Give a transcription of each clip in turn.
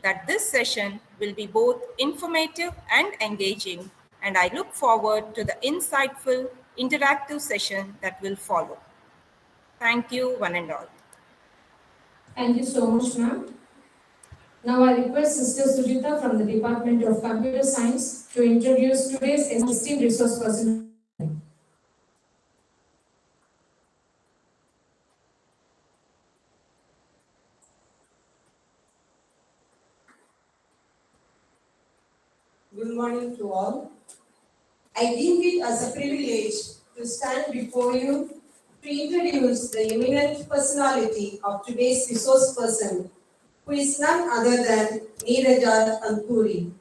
that this session will be both informative and engaging, and I look forward to the insightful, interactive session that will follow. Thank you, one and all. Thank you so much, ma'am. Now I request Sister Sujitha from the Department of Computer Science to introduce today's esteemed resource person. Good morning to all. I deem it as a privilege to stand before you to introduce the eminent personality of today's resource person, who is none other than Neeraja Danthuri.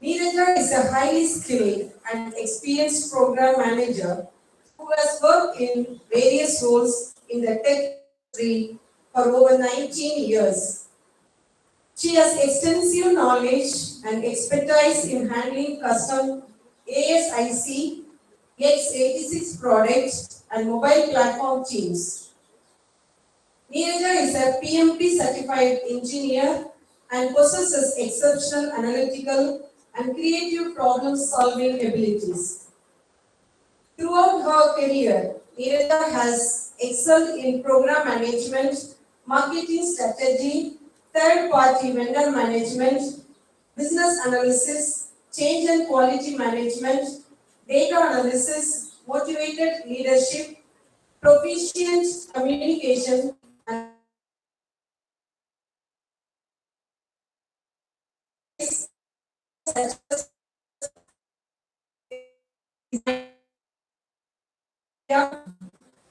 Neeraja is a highly skilled and experienced program manager who has worked in various roles in the tech industry for over 19 years. She has extensive knowledge and expertise in handling custom ASIC, x86 products, and mobile platform teams. Neeraja is a PMP certified engineer and possesses exceptional analytical and creative problem solving abilities. Throughout her career, Neeraja has excelled in program management, marketing strategy, third-party vendor management, business analysis, change and quality management, data analysis, motivated leadership, proficient communication, and such as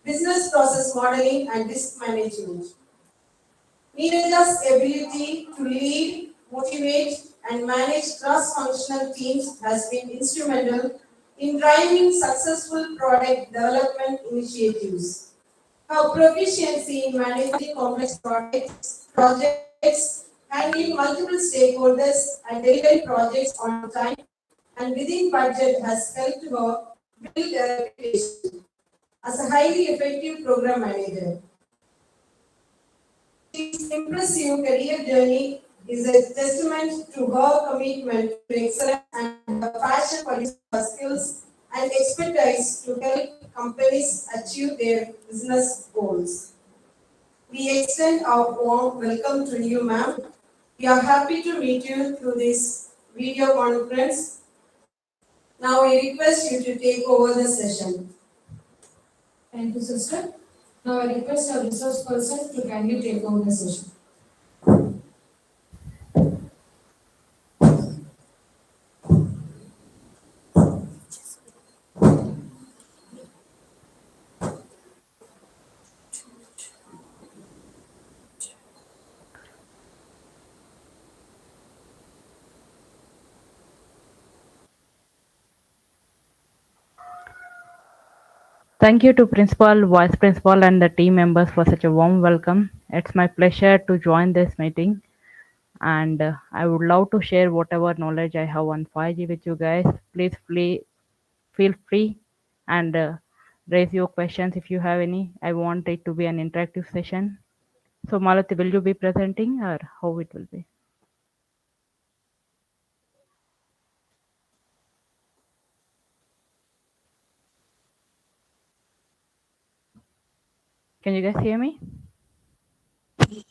business process modeling and risk management. Neeraja's ability to lead, motivate, and manage cross-functional teams has been instrumental in driving successful product development initiatives. Her proficiency in managing complex projects, handling multiple stakeholders, and delivering projects on time and within budget has helped her build a reputation as a highly effective program manager. His impressive career journey is a testament to her commitment to excellence and her passion for his skills and expertise to help companies achieve their business goals. We extend our warm welcome to you, ma'am. We are happy to meet you through this video conference. Now we request you to take over the session. Thank you, sister. Now I request our resource person to kindly take over the session. Thank you to Principal, Vice Principal and the team members for such a warm welcome. It's my pleasure to join this meeting, and I would love to share whatever knowledge I have on 5G with you guys. Please feel free and raise your questions if you have any. I want it to be an interactive session. So Malathi, will you be presenting or how it will be? Can you guys hear me?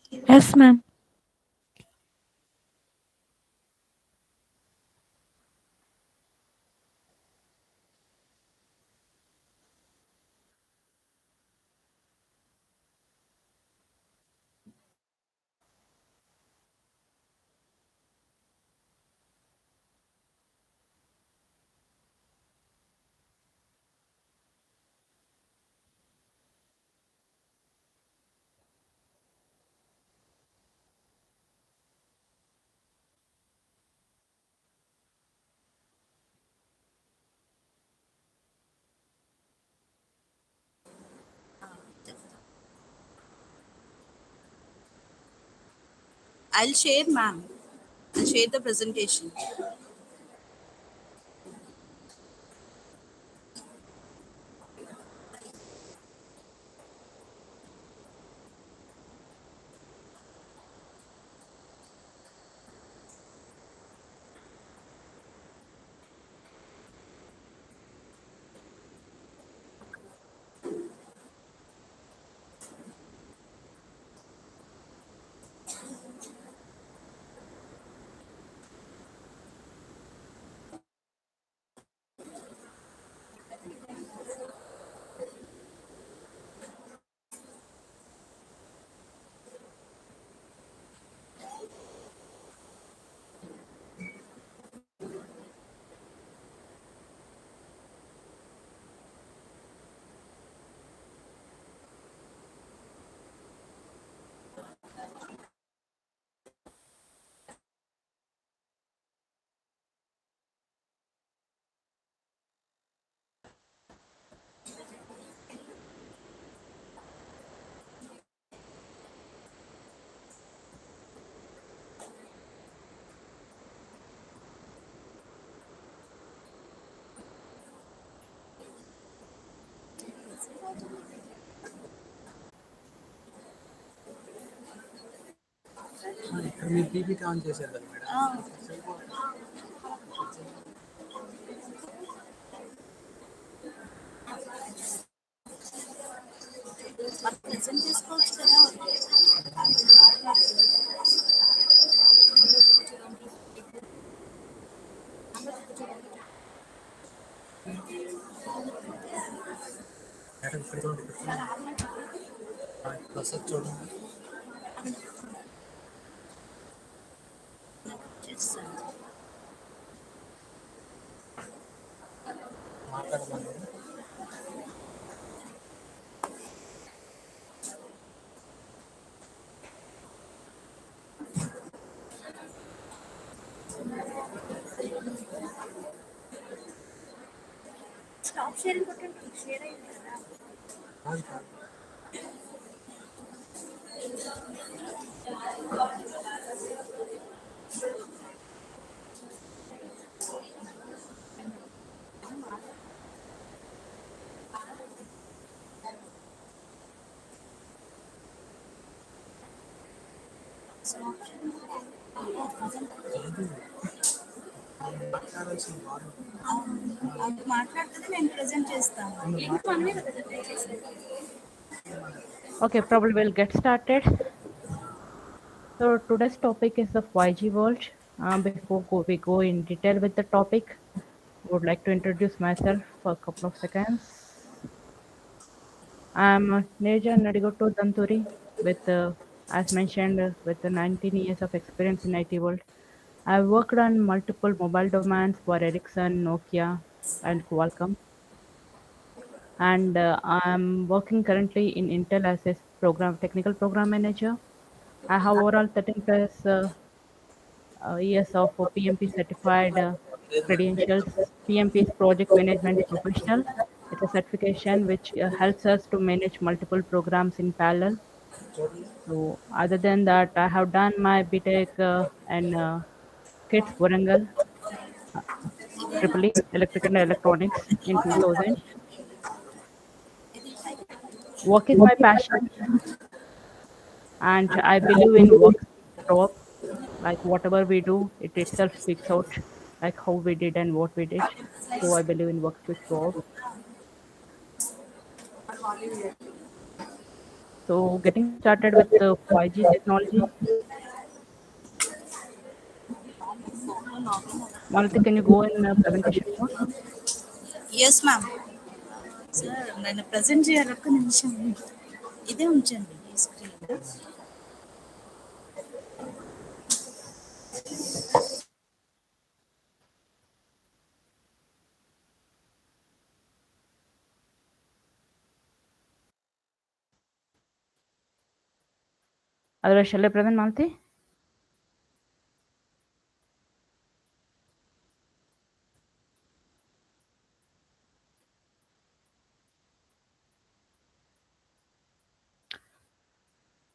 Yes, ma'am. I'll share, ma'am. I'll share the presentation. ఇక్కడ మీరు PPT on చేశారు కదా madam. Present చేసుకోవచ్చు కదా. Madam ఇక్కడ చూడండి, ప్రసాద్ చూడండి. మాట్లాడమని స్టాప్ షేరింగ్ కొట్టండి, షేర్ అయింది కదా. కాదు కాదు. మాట్లాడాల్సిన వారు అది మాట్లాడుతుంది, నేను ప్రెజెంట్ చేస్తాను. Okay, probably we'll get started. So today's topic is the 5G world. Before we go in detail with the topic, I would like to introduce myself for a couple of seconds. I'm Neeraja Danthuri with, as mentioned, with 19 years of experience in IT world. I've worked on multiple mobile domains for Ericsson, Nokia, and Qualcomm. And I'm working currently in Intel as a technical program manager. I have overall 13 plus years of PMP certified credentials. PMP is Project Management Professional. It's a certification which helps us to manage multiple programs in parallel. So other than that, I have done my BTech and KITS Warangal, Triple E, Electrical and Electronics in 2000. Work is my passion, and I believe in work top. Like whatever we do, it itself speaks out, like how we did and what we did. So I believe in work speaks out. So getting started with the 5G technology. Malathi, can you go in presentation mode? Yes ma'am. Sir నేను present చేయాలి, ఒక్క నిమిషం ఇదే ఉంచండి ఈ screen. Otherwise, shall I present, Malathi?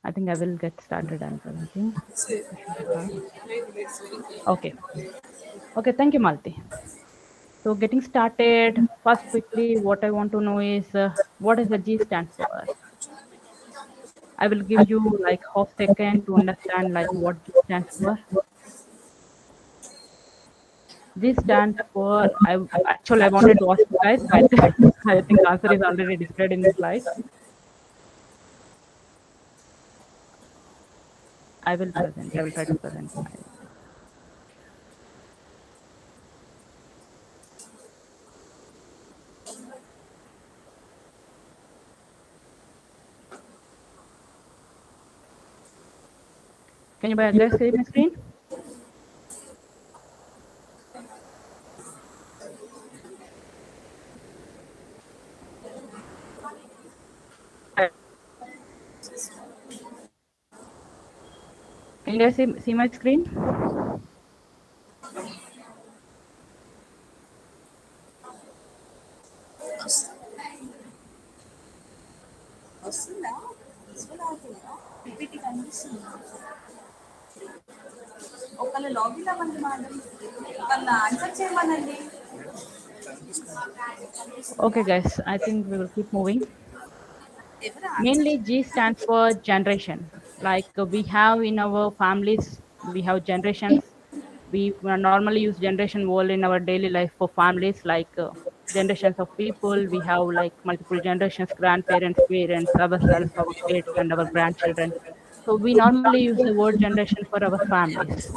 I think I will get started and presenting. Okay. Okay, thank you, Malathi. So getting started, first quickly, what I want to know is what does the G stand for? I will give you like half second to understand like what G stands for. G stands for, I wanted to ask you guys, but I think answer is already displayed in the slide. I will try to present my. Can you guys see my screen? Can you guys see my screen? వస్తుందా? PPT కనిపిస్తుంది. ఒకళ్ళు login అవ్వండి madam, వాళ్ళ answer చేయమనండి. Okay, guys, I think we will keep moving. ఎవరు answer Mainly G stands for generation. Like we have in our families, we have generations. We normally use generation word in our daily life for families, like generations of people. We have like multiple generations, grandparents, parents, ourselves, our kids, and our grandchildren. So we normally use the word generation for our families.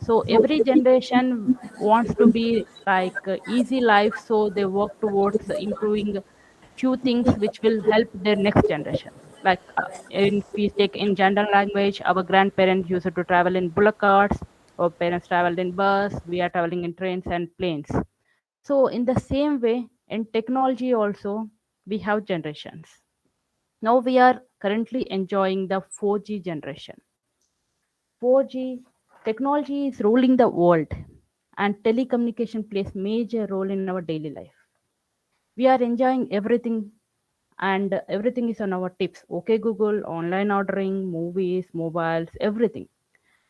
So every generation wants to be like easy life, so they work towards improving few things which will help their next generation. Like if we take in general language, our grandparents used to travel in bullock carts, our parents traveled in bus, we are traveling in trains and planes. So in the same way, in technology also, we have generations. Now we are currently enjoying the 4G generation. 4G technology is ruling the world, and telecommunication plays major role in our daily life. We are enjoying everything, and everything is on our tips. Okay, Google, online ordering, movies, mobiles, everything.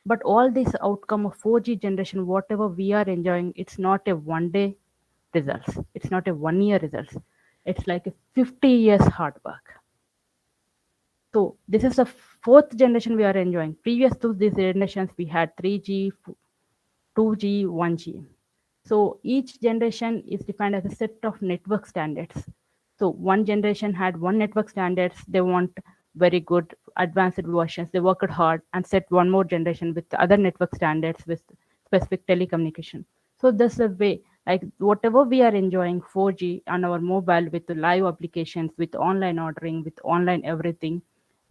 But all this outcome of 4G generation, whatever we are enjoying, it's not a one day results. It's not a 1 year results. It's like a 50 years hard work. So this is the fourth generation we are enjoying. Previous to these generations, we had 3G, 2G, 1G. So each generation is defined as a set of network standards. So one generation had one network standards. They want very good advanced versions. They worked hard and set one more generation with other network standards with specific telecommunication. So that's the way, like whatever we are enjoying 4G on our mobile with the live applications, with online ordering, with online everything,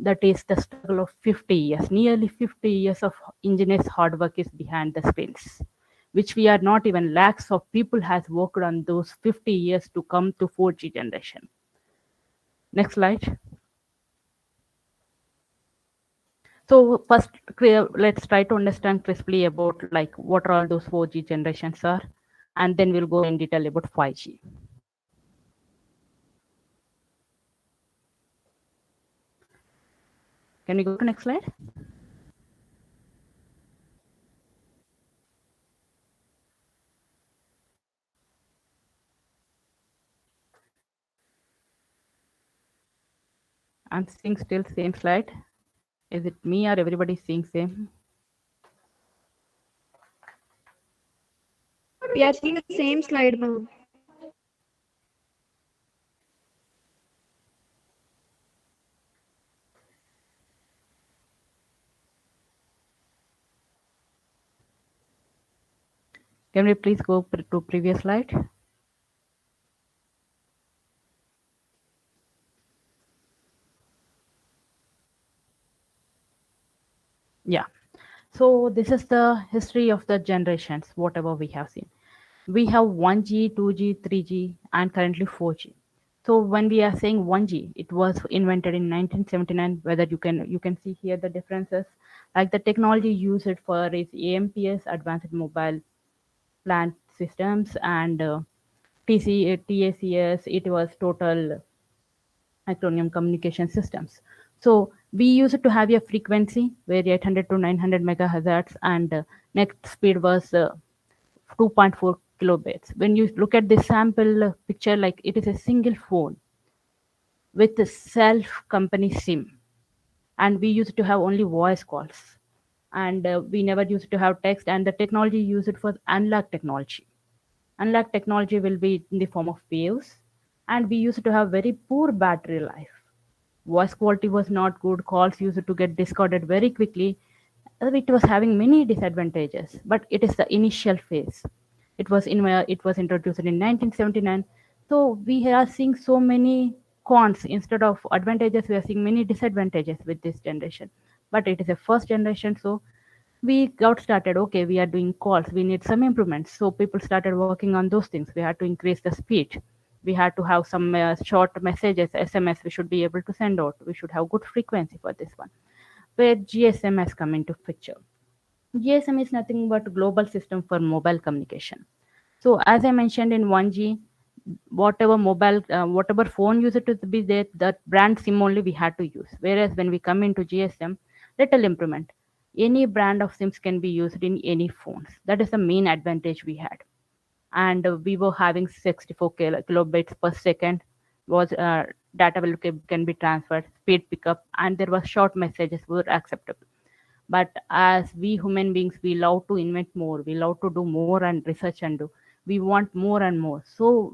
that is the struggle of 50 years. Nearly 50 years of engineers' hard work is behind the screens, which we are not even lakhs of people has worked on those 50 years to come to 4G generation. Next slide. So first, let's try to understand crisply about like what are all those 4G generations are, and then we'll go in detail about 5G. Can we go to next slide? I'm seeing still same slide. Is it me or everybody seeing same? We are seeing the same slide, ma'am. Can we please go to previous slide? Yeah. So this is the history of the generations, whatever we have seen. We have 1G, 2G, 3G, and currently 4G. So when we are saying 1G, it was invented in 1979. Whether you can see here the differences, like the technology used it for is AMPS, Advanced Mobile Plant Systems, and TACS. It was total acronym communication systems. So we used to have a frequency where 800 to 900 megahertz, and next speed was 2.4 kilobits. When you look at this sample picture, like it is a single phone with a self company SIM, and we used to have only voice calls, and we never used to have text. And the technology used for analog technology. Analog technology will be in the form of waves, and we used to have very poor battery life. Voice quality was not good. Calls used to get discarded very quickly. It was having many disadvantages, but it is the initial phase. It was introduced in 1979. So we are seeing so many cons instead of advantages. We are seeing many disadvantages with this generation. But it is a first generation, so we got started. Okay, we are doing calls. We need some improvements. So people started working on those things. We had to increase the speed. We had to have some short messages, SMS. We should be able to send out. We should have good frequency for this one. Where GSM has come into picture. GSM is nothing but global system for mobile communication. So as I mentioned in 1G, whatever phone used to be there, that brand SIM only we had to use. Whereas when we come into GSM, little improvement. Any brand of SIMs can be used in any phones. That is the main advantage we had. And we were having 64 kilobits per second was data can be transferred, speed pickup, and there was short messages were acceptable. But as we human beings, we love to invent more, we love to do more and research and do. We want more and more. So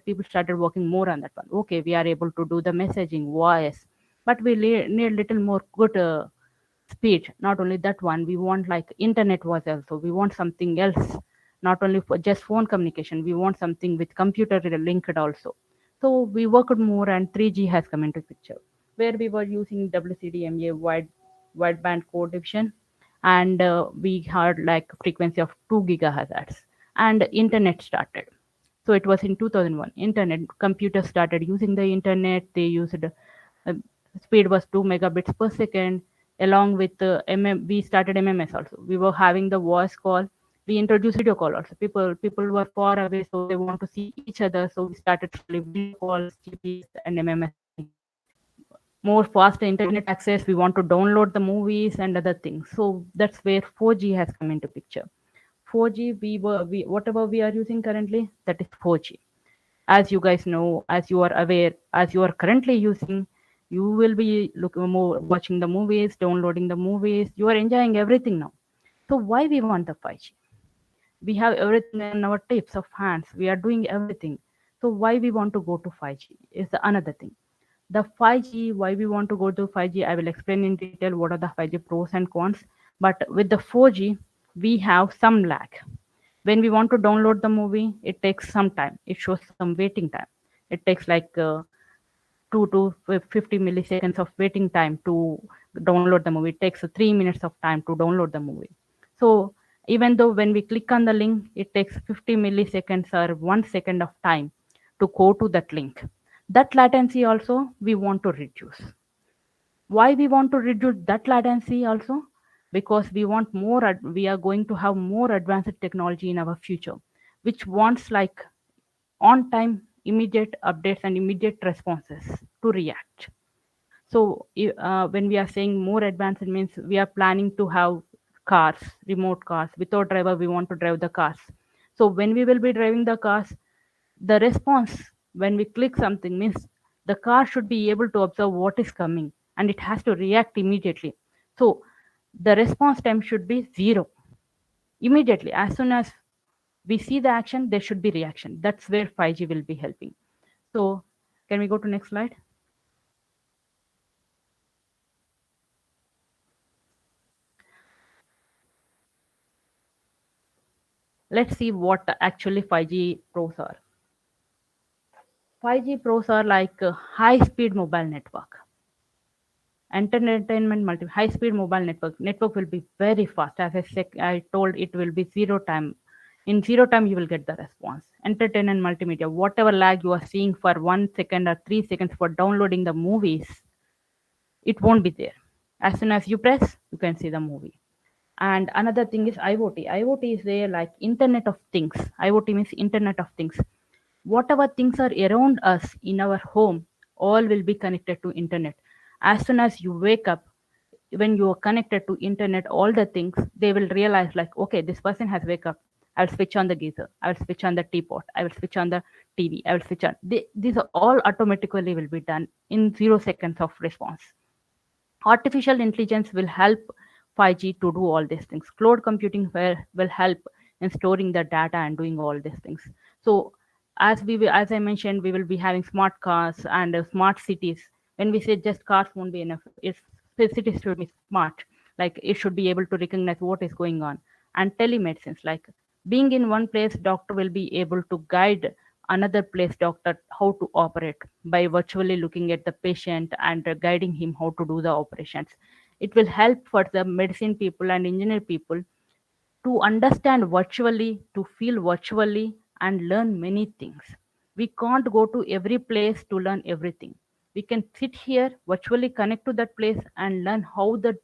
people started working more on that one. Okay, we are able to do the messaging, voice, but we need little more good speed. Not only that one, we want like internet was also. We want something else, not only for just phone communication. We want something with computer linked also. So we worked more, and 3G has come into picture, where we were using WCDMA wideband code division, and we had like frequency of 2 gigahertz, and internet started. So it was in 2001. Internet computers started using the internet. They used speed was 2 megabits per second. Along with we started MMS also. We were having the voice call. We introduced video call also. People were far away, so they want to see each other. So we started slowly video calls, GPS, and MMS. More fast internet access. We want to download the movies and other things. So that's where 4G has come into picture. 4G, whatever we are using currently, that is 4G. As you guys know, as you are aware, as you are currently using, you will be looking more, watching the movies, downloading the movies. You are enjoying everything now. So why we want the 5G? We have everything in our tips of hands. We are doing everything. So why we want to go to 5G is another thing. The 5G, why we want to go to 5G, I will explain in detail what are the 5G pros and cons. But with the 4G, we have some lag. When we want to download the movie, it takes some time. It shows some waiting time. It takes like 2 to 50 milliseconds of waiting time to download the movie. It takes 3 minutes of time to download the movie. So even though when we click on the link, it takes 50 milliseconds or 1 second of time to go to that link. That latency also we want to reduce. Why we want to reduce that latency also? Because we want more, we are going to have more advanced technology in our future, which wants like on time, immediate updates and immediate responses to react. So when we are saying more advanced, it means we are planning to have cars, remote cars. Without driver, we want to drive the cars. So when we will be driving the cars, the response when we click something means the car should be able to observe what is coming and it has to react immediately. So the response time should be 0. Immediately, as soon as we see the action, there should be reaction. That's where 5G will be helping. So can we go to next slide? Let's see what actually 5G pros are. 5G pros are like high-speed mobile network. Entertainment high-speed mobile network will be very fast. As I told, it will be 0 time. In 0 time, you will get the response. Entertainment multimedia, whatever lag you are seeing for 1 second or 3 seconds for downloading the movies, it won't be there. As soon as you press, you can see the movie. And another thing is IoT. IoT is there like Internet of Things. IoT means Internet of Things. Whatever things are around us in our home, all will be connected to internet. As soon as you wake up, when you are connected to internet, all the things, they will realize like, okay, this person has wake up. I'll switch on the geyser. I will switch on the teapot. I will switch on the TV. I will switch on. These are all automatically will be done in 0 seconds of response. Artificial intelligence will help 5G to do all these things. Cloud computing will help in storing the data and doing all these things. So as I mentioned, we will be having smart cars and smart cities. When we say just cars won't be enough, cities should be smart. Like it should be able to recognize what is going on. And telemedicines, like being in one place, doctor will be able to guide another place doctor how to operate by virtually looking at the patient and guiding him how to do the operations. It will help for the medicine people and engineer people to understand virtually, to feel virtually, and learn many things. We can't go to every place to learn everything. We can sit here, virtually connect to that place, and learn how the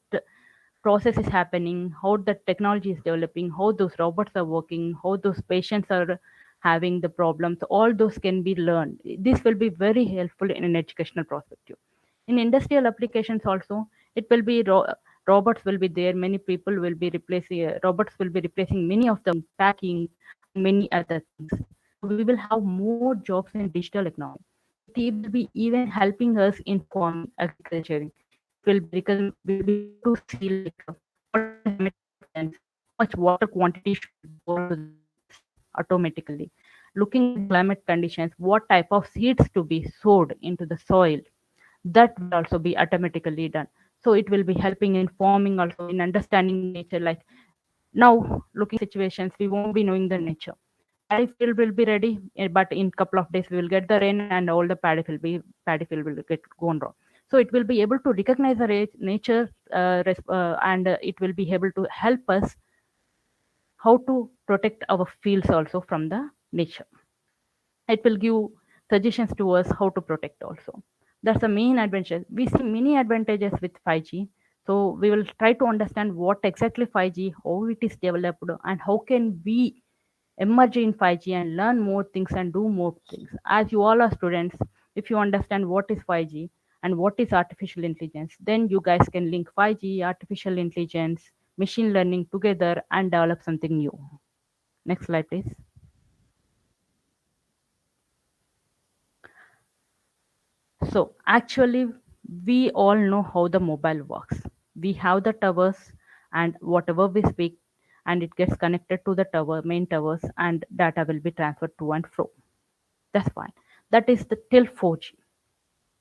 process is happening, how the technology is developing, how those robots are working, how those patients are having the problems. All those can be learned. This will be very helpful in an educational perspective. In industrial applications also, it will be robots will be there. Many people will be replacing robots will be replacing many of them packing and many other things. So we will have more jobs in digital economy. it will be even helping us in farming, agriculturing. It will be we'll be able to see like what is the climatic patterns, how much water quantity should go into the fields automatically. Looking at the climate conditions, what type of seeds to be sowed into the soil, that will also be automatically done. So it will be helping in farming, also in understanding the nature. Like now looking situations, we won't be knowing the nature. Paddy field will be ready, but in couple of days we will get the rain and all the paddy field will get gone wrong. So it will be able to recognize the nature, and it will be able to help us how to protect our fields also from the nature. It will give suggestions to us how to protect also. That's the main advantage. We see many advantages with 5G. So we will try to understand what exactly 5G, how it is developed, and how can we emerge in 5G and learn more things and do more things. As you all are students, if you understand what is 5G and what is artificial intelligence, then you guys can link 5G, artificial intelligence, machine learning together and develop something new. Next slide, please. So actually, we all know how the mobile works. We have the towers, and whatever we speak, and it gets connected to the tower, main towers, and data will be transferred to and fro. That's fine. That is the till 4G.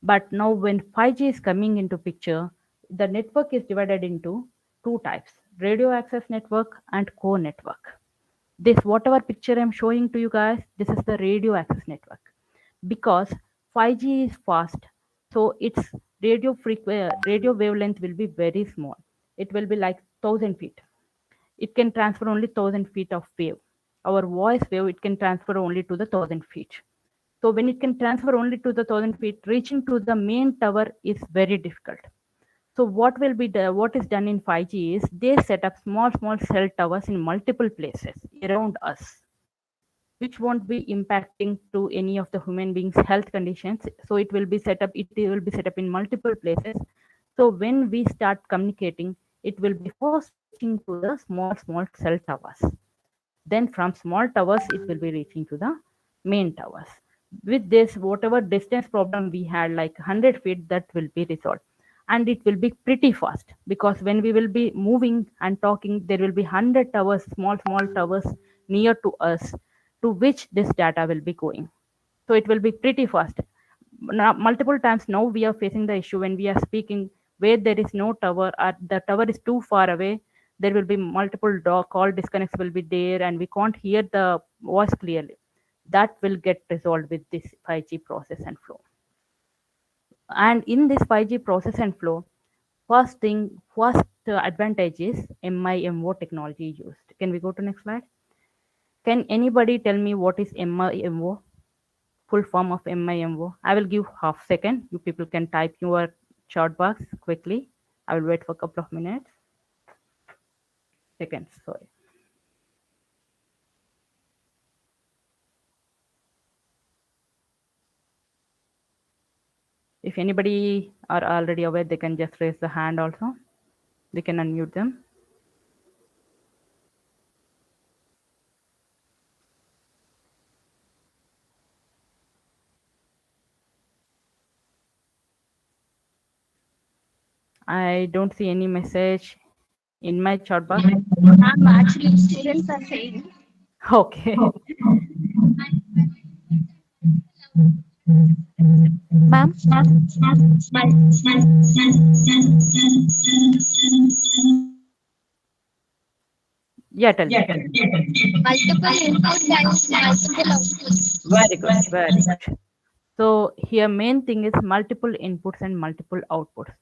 But now when 5G is coming into picture, the network is divided into two types: radio access network and core network. This whatever picture I'm showing to you guys, this is the radio access network. Because 5G is fast, so its radio wavelength will be very small. It will be like 1,000 feet. It can transfer only 1,000 feet of wave. Our voice wave, it can transfer only to the 1,000 feet. So when it can transfer only to the 1,000 feet, reaching to the main tower is very difficult. So what is done in 5G is they set up small cell towers in multiple places around us, which won't be impacting to any of the human beings' health conditions. So it will be set up. It will be set up in multiple places. So when we start communicating, it will be first reaching to the small cell towers. Then from small towers, it will be reaching to the main towers. With this, whatever distance problem we had, like 100 feet, that will be resolved. And it will be pretty fast, because when we will be moving and talking, there will be 100 towers, small towers near to us, to which this data will be going. So it will be pretty fast. Now, multiple times now we are facing the issue when we are speaking where there is no tower or the tower is too far away. There will be multiple call disconnects will be there, and we can't hear the voice clearly. That will get resolved with this 5G process and flow. And in this 5G process and flow, first advantage is MIMO technology used. Can we go to next slide? Can anybody tell me what is MIMO? Full form of MIMO. I will give half second. You people can type your chat box quickly. I will wait for a couple of minutes. Seconds, sorry. If anybody are already aware, they can just raise the hand also. We can unmute them. I don't see any message in my chat box. Actually, students are saying. Okay. Ma'am, Yeah, tell me. multiple inputs and multiple outputs. Very good, very good. So here main thing is multiple inputs and multiple outputs.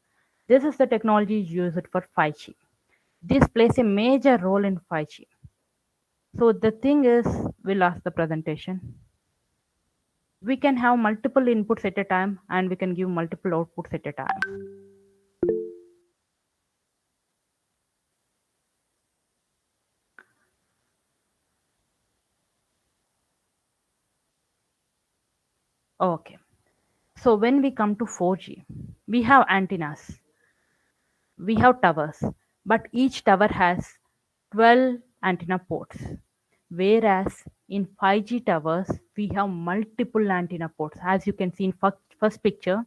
This is the technology used for 5G. This plays a major role in 5G. So the thing is, we'll ask the presentation. We can have multiple inputs at a time, and we can give multiple outputs at a time. Okay. So when we come to 4G, we have antennas, we have towers, but each tower has 12 antenna ports, whereas in 5G towers, we have multiple antenna ports. As you can see in first picture,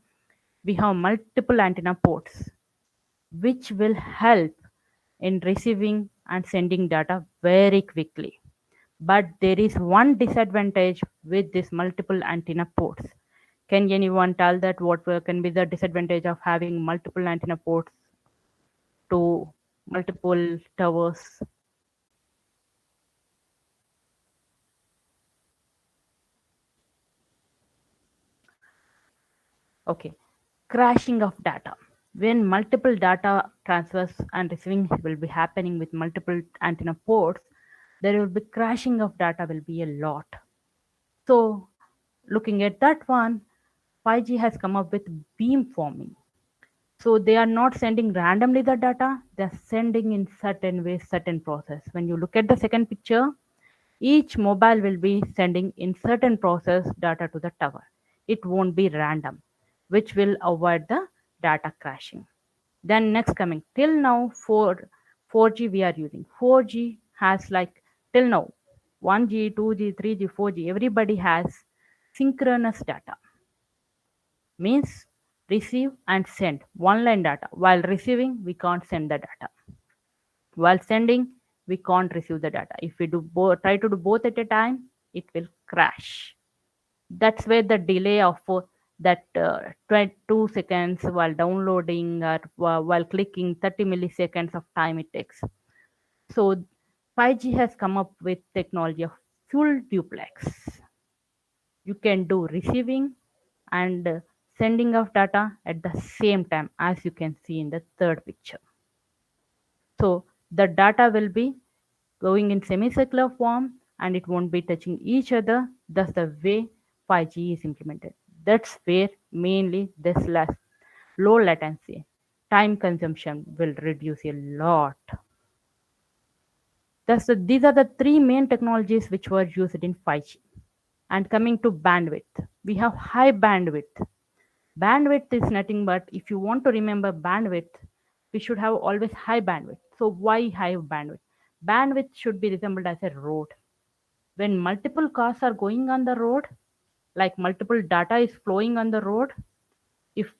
we have multiple antenna ports, which will help in receiving and sending data very quickly. But there is one disadvantage with this multiple antenna ports. Can anyone tell that what can be the disadvantage of having multiple antenna ports to multiple towers? Okay, crashing of data. When multiple data transfers and receiving will be happening with multiple antenna ports, there will be crashing of data will be a lot. So looking at that one, 5G has come up with beamforming. So they are not sending randomly the data, they're sending in certain ways, certain process. When you look at the second picture, each mobile will be sending in certain process data to the tower. It won't be random, which will avoid the data crashing. Then next coming, till now 4G we are using. 4G has like till now 1G, 2G, 3G, 4G, everybody has synchronous data. Means receive and send one line data. While receiving, we can't send the data. While sending, we can't receive the data. If we do try to do both at a time, it will crash. That's where the delay of that 22 seconds while downloading or while clicking 30 milliseconds of time it takes. So 5G has come up with technology of full duplex. You can do receiving and sending of data at the same time, as you can see in the third picture. So the data will be going in semicircular form and it won't be touching each other. That's the way 5G is implemented. That's where mainly this low latency, time consumption will reduce a lot. These are the three main technologies which were used in 5G. And coming to bandwidth, we have high bandwidth. Bandwidth is nothing but if you want to remember bandwidth, we should have always high bandwidth. So why high bandwidth? Bandwidth should be resembled as a road. When multiple cars are going on the road, like multiple data is flowing on the road, if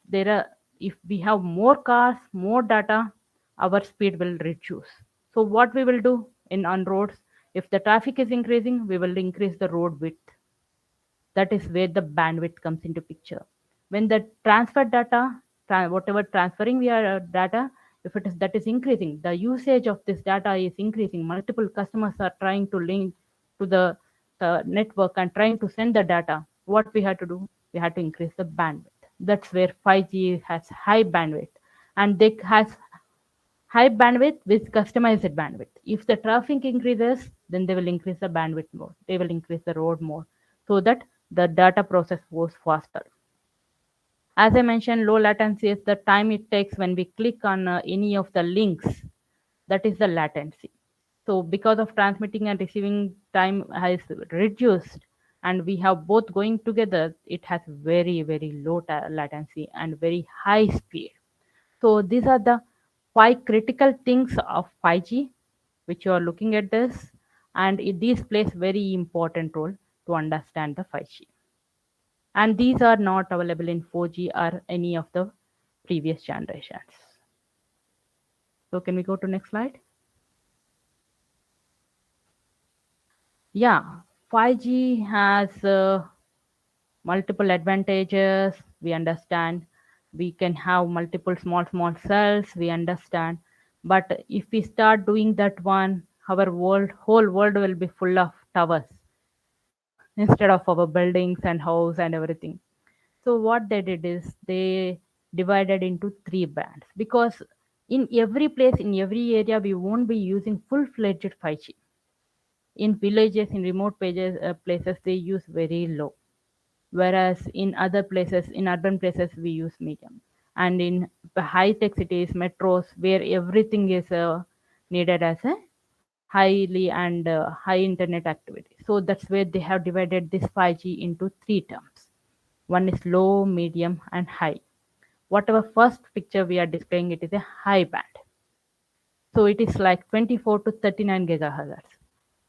we have more cars, more data, our speed will reduce. So what we will do on roads, if the traffic is increasing, we will increase the road width. That is where the bandwidth comes into picture. When the transfer data, whatever transferring we are data, if it is that is increasing, the usage of this data is increasing. Multiple customers are trying to link to the network and trying to send the data. What we had to do, we had to increase the bandwidth. That's where 5G has high bandwidth, and they has high bandwidth with customized bandwidth. If the traffic increases, then they will increase the bandwidth more. They will increase the road more so that the data process goes faster. As I mentioned, low latency is the time it takes when we click on any of the links. That is the latency. So because of transmitting and receiving time has reduced and we have both going together, it has very, very low latency and very high speed. So these are the 5 critical things of 5G, which you are looking at this, and these plays very important role to understand the 5G. And these are not available in 4G or any of the previous generations. So can we go to next slide? Yeah, 5G has multiple advantages. We understand we can have multiple small cells. We understand, but if we start doing that one, our whole world will be full of towers instead of our buildings and house and everything. So what they did is they divided into 3 bands, because in every place, in every area, we won't be using full-fledged 5G. In villages, in remote places, they use very low. Whereas in other places, in urban places, we use medium. And in the high-tech cities, metros, where everything is needed as a highly and high internet activity. So that's where they have divided this 5G into 3 terms. One is low, medium, and high. Whatever first picture we are displaying, it is a high band. So it is like 24 to 39 gigahertz.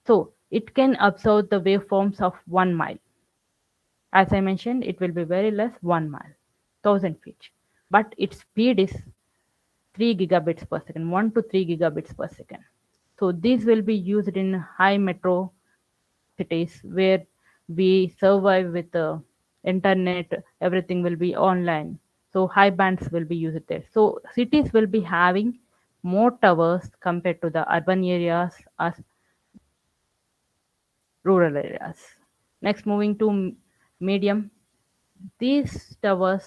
So it can absorb the waveforms of 1 mile. As I mentioned, it will be very less 1 mile, 1000 feet. But its speed is 3 gigabits per second, 1 to 3 gigabits per second. So these will be used in high metro cities where we survive with the internet, everything will be online. So high bands will be used there. So cities will be having more towers compared to the urban areas as rural areas. Next, moving to medium. These towers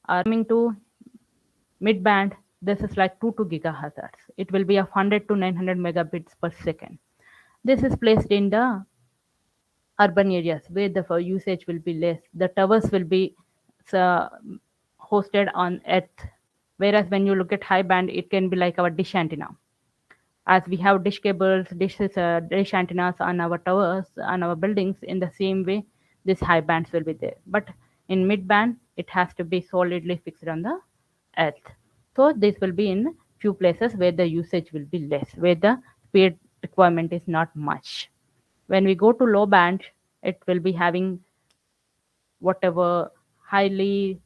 are coming to mid-band. This is like 2 to gigahertz. It will be of 100 to 900 megabits per second. This is placed in the urban areas where the usage will be less. The towers will be uh, hosted on earth. Whereas when you look at high band, it can be like our dish antenna. As we have dish cables, dish antennas on our towers, on our buildings, in the same way, this high bands will be there. But in mid band, it has to be solidly fixed on the earth. So this will be in few places where the usage will be less, where the speed requirement is not much. When we go to low band, it will be having whatever highly,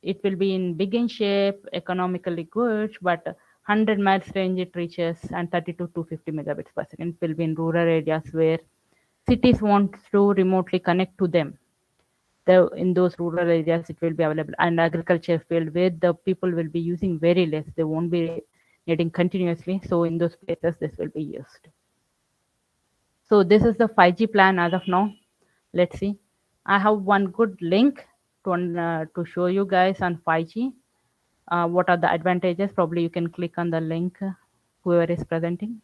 it will be in big in shape, economically good, but 100 miles range it reaches, and 30 to 250 megabits per second. It will be in rural areas where cities want to remotely connect to them. In those rural areas, it will be available. And agriculture field where the people will be using very less, they won't be needing continuously. So in those places, this will be used. So this is the 5G plan as of now. Let's see. I have one good link to show you guys on 5G. What are the advantages? Probably you can click on the link, whoever is presenting.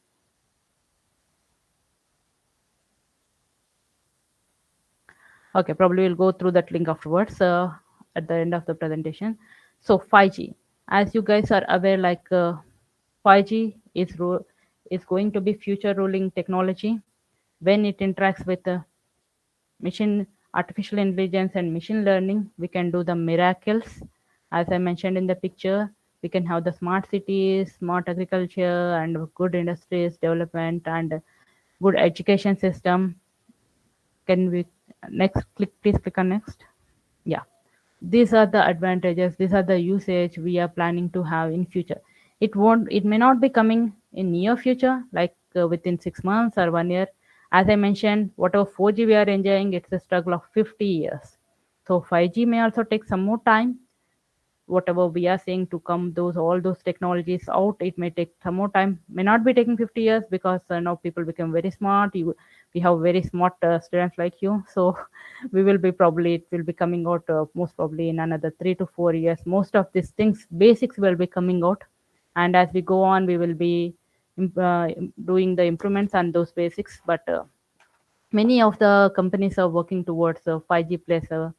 Okay, probably we'll go through that link afterwards at the end of the presentation. So 5G, as you guys are aware, like 5G is going to be future ruling technology when it interacts with machine artificial intelligence and machine learning. We can do the miracles. As I mentioned in the picture, we can have the smart cities, smart agriculture, and good industries development, and good education system. Can we next click, please click on next. Yeah, these are the advantages, these are the usage we are planning to have in future. It may not be coming in near future, like within 6 months or 1 year. As I mentioned, whatever 4G we are enjoying, it's a struggle of 50 years. So 5G may also take some more time. Whatever we are saying to come all those technologies out, it may take some more time, may not be taking 50 years, because now people become very smart. We have very smart students like you, so we will be probably, it will be coming out most probably in another 3 to 4 years. Most of these things basics will be coming out, and as we go on, we will be doing the improvements on those basics. But many of the companies are working towards 5G plus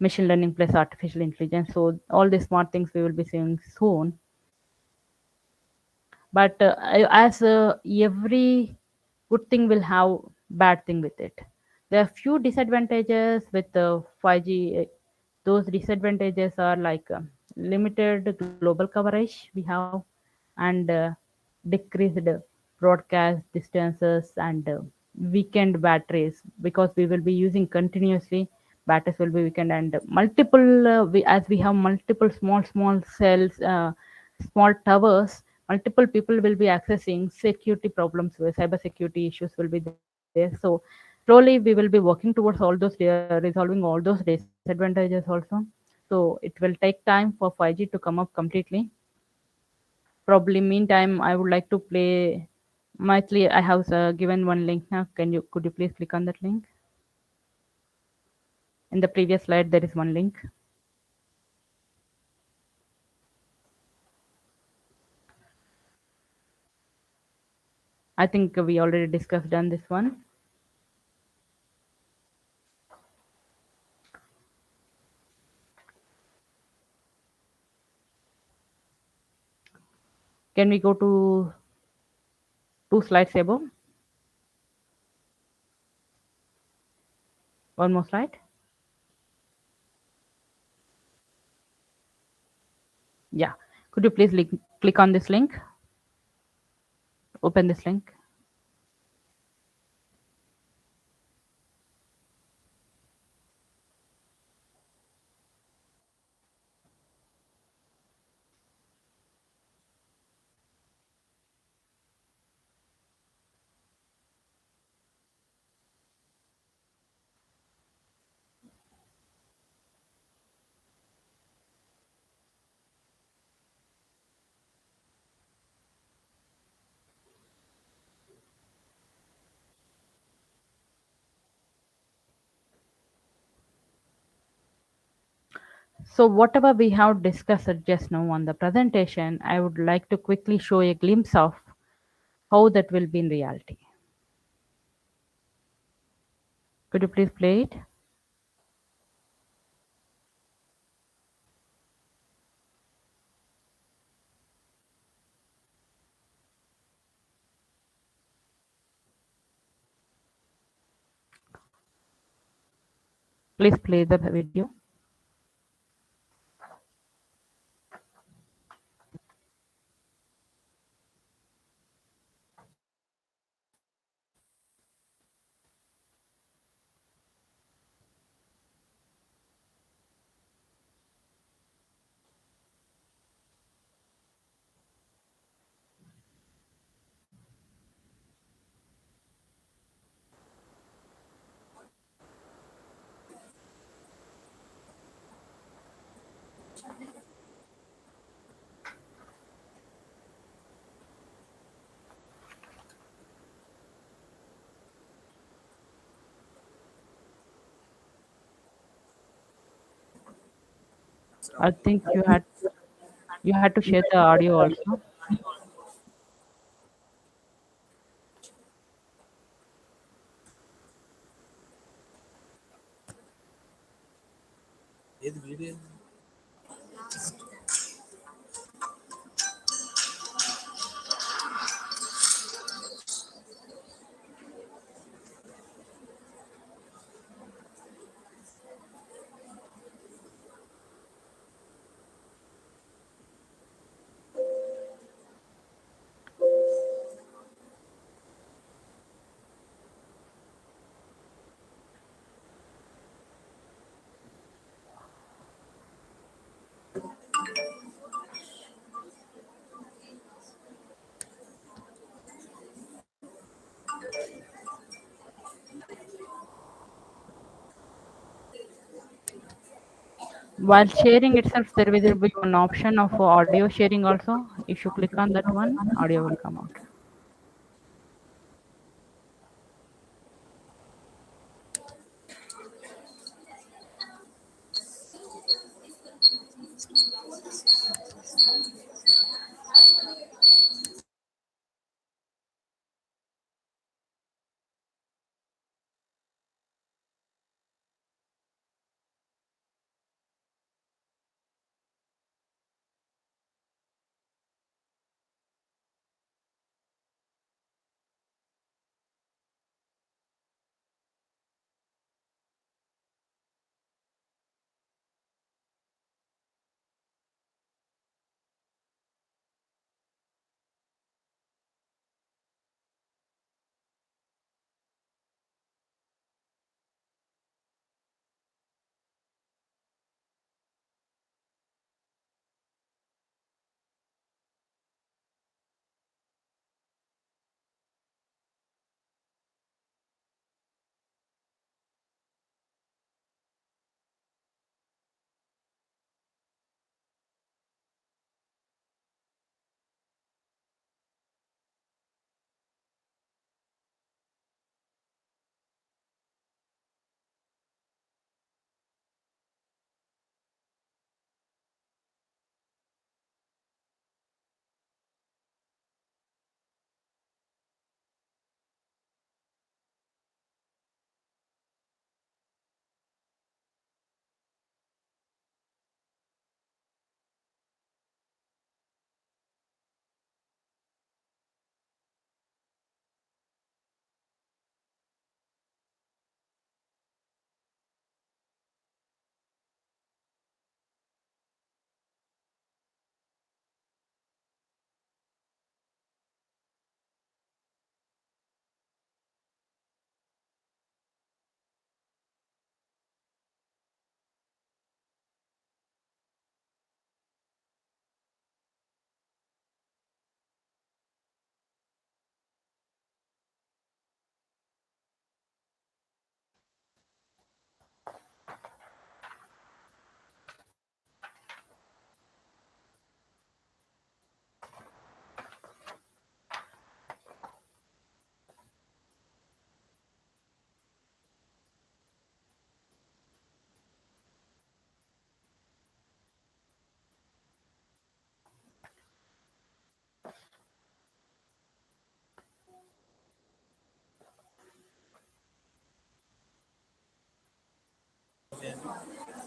machine learning plus artificial intelligence. So all the smart things we will be seeing soon. But as every good thing will have bad thing with it. There are few disadvantages with the 5G. Those disadvantages are like limited global coverage we have, and decreased broadcast distances, and weakened batteries, because we will be using continuously. Batteries will be weakened, and multiple as we have multiple small cells, small towers, multiple people will be accessing. Security problems, where cyber security issues will be there. So slowly we will be working towards all those resolving all those disadvantages also. So it will take time for 5G to come up completely. Probably meantime, I would like to play. Maitli, I have given one link now. Could you please click on that link? In the previous slide, there is one link. I think we already discussed on this one. Can we go to 2 slides above? One more slide. Yeah. Could you please click on this link? Open this link. So whatever we have discussed just now on the presentation, I would like to quickly show a glimpse of how that will be in reality. Could you please play it? Please play the video. I think you had to share the audio also. ఏది video While sharing itself, there will be one option of audio sharing also. If you click on that one, audio will come out.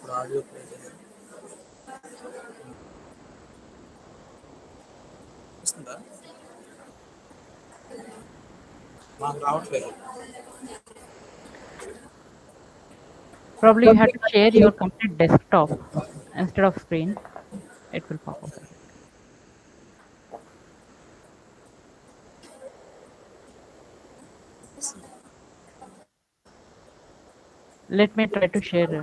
ఇప్పుడు audio play చేయాలి. వస్తుందా? మాకు రావట్లేదు. Probably you have to share your complete desktop instead of screen. It will pop up. Let me try to share.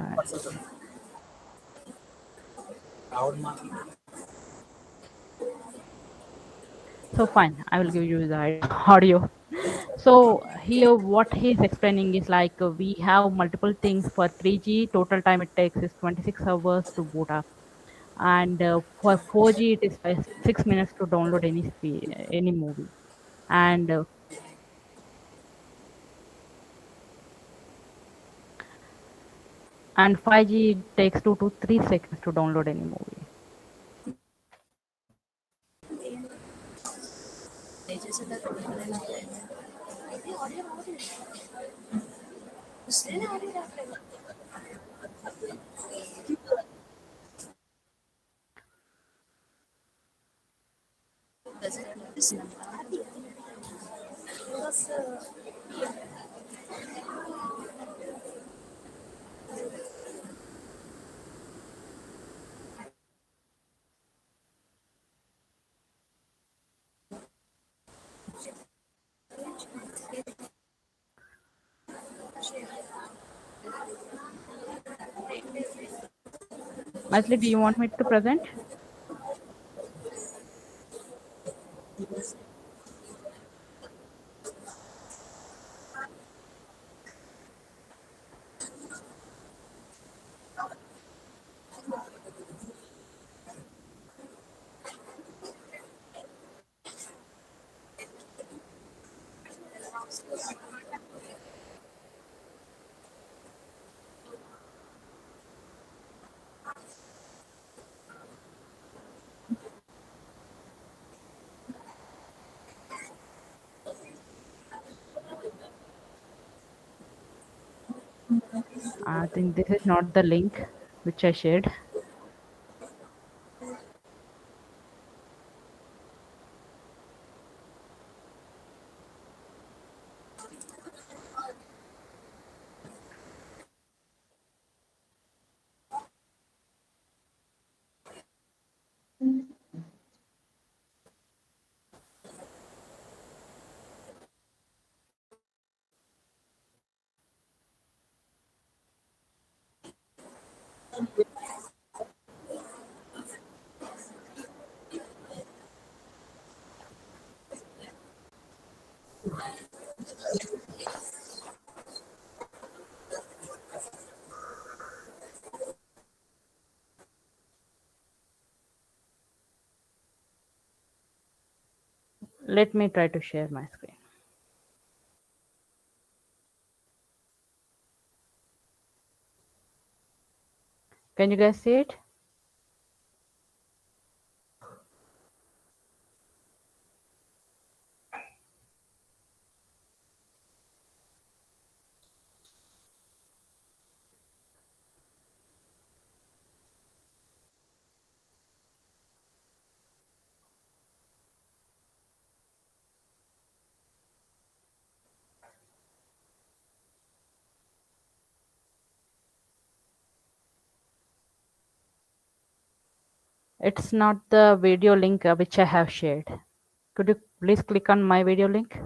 రావడం మాత్రం So fine, I will give you the audio. So here what he's explaining is like we have multiple things for 3G. Total time it takes is 26 hours to boot up, and for 4G it is 6 minutes to download any movie, and and 5G takes 2 to 3 seconds to download any movie. Leslie, do you want me to present? I think this is not the link which I shared. Let me try to share my screen. Can you guys see it? It's not the video link which I have shared. Could you please click on my video link?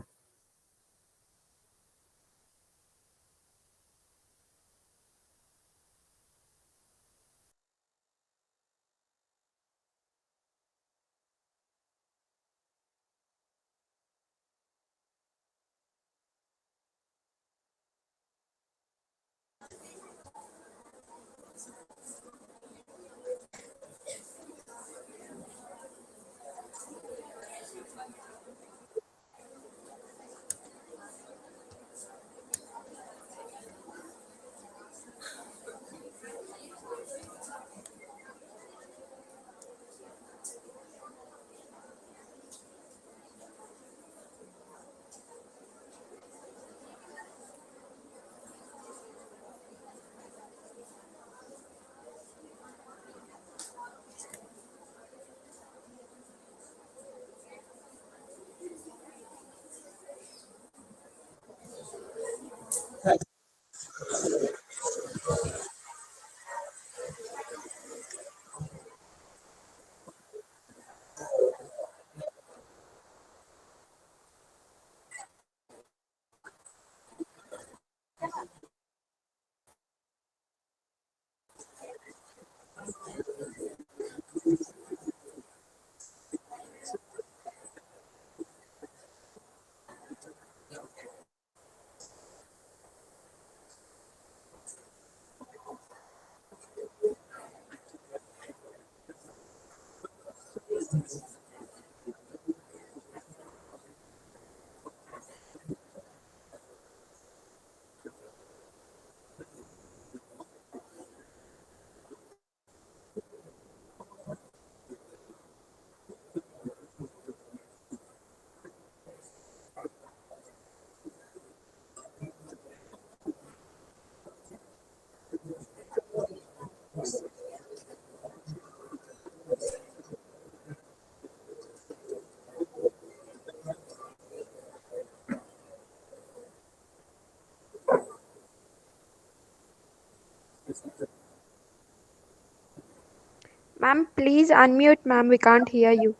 Ma'am, please unmute, ma'am. We can't hear you.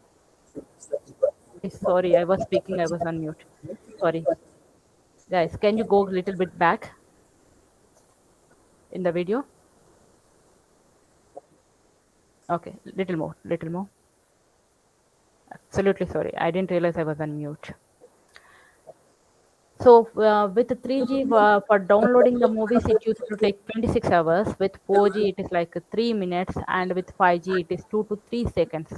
Sorry, I was speaking, I was on mute. Sorry. Guys, can you go a little bit back in the video? Okay, little more, little more. Absolutely sorry. I didn't realize I was on mute. So with the 3G for downloading the movies, it used to take 26 hours. With 4G, it is like 3 minutes, and with 5G, it is 2 to 3 seconds.